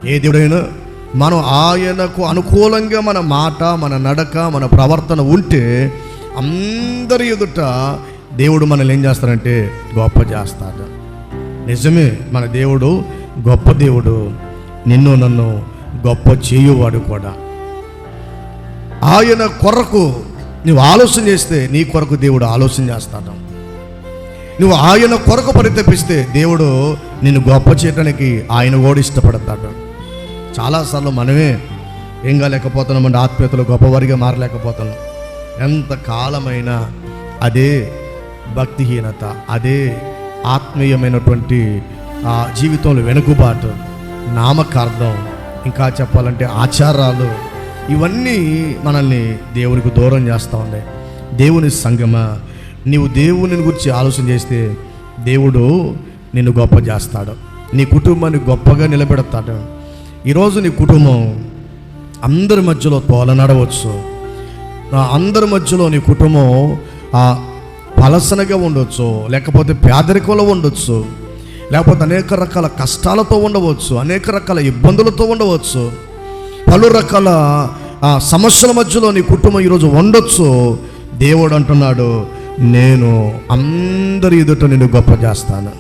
ఏ దేవుడైనా మనం ఆయనకు అనుకూలంగా మన మాట, మన నడక, మన ప్రవర్తన ఉంటే అందరి ఎదుట దేవుడు మనల్ని ఏం చేస్తారంటే గొప్ప చేస్తాడు. నిజమే, మన దేవుడు గొప్ప దేవుడు. నిన్ను నన్ను గొప్ప చేయువాడు కూడా. ఆయన కొరకు నువ్వు ఆలోచన చేస్తే నీ కొరకు దేవుడు ఆలోచన చేస్తాడు. నువ్వు ఆయన కొరకు పరితపిస్తే దేవుడు నిన్ను గొప్ప చేయడానికి ఆయన కూడా ఇష్టపడతాడు. చాలాసార్లు మనమే ఏం కాలేకపోతున్నామంటే ఆత్మీయతలో గొప్పవారిగా మారలేకపోతున్నాం. ఎంత కాలమైనా అదే భక్తిహీనత, అదే ఆత్మీయమైనటువంటి జీవితంలో వెనుకబాటు, నామకార్థం, ఇంకా చెప్పాలంటే ఆచారాలు, ఇవన్నీ మనల్ని దేవునికి దూరం చేస్తూ ఉన్నాయి. దేవుని సంగమా, నీవు దేవుని గురించి ఆలోచన చేస్తే దేవుడు నిన్ను గొప్ప చేస్తాడు. నీ కుటుంబాన్ని గొప్పగా నిలబెడతాడు. ఈరోజు నీ కుటుంబం అందరి మధ్యలో తోలనడవచ్చు, అందరి మధ్యలో నీ కుటుంబం పలసనగా ఉండవచ్చు, లేకపోతే పేదరికంలో ఉండవచ్చు, లేకపోతే అనేక రకాల కష్టాలతో ఉండవచ్చు, అనేక రకాల ఇబ్బందులతో ఉండవచ్చు, పలు రకాల సమస్యల మధ్యలో నీ కుటుంబం ఈరోజు ఉండొచ్చు. దేవుడు అంటున్నాడు, నేను అందరి ఎదుట నిన్ను గొప్ప చేస్తాను.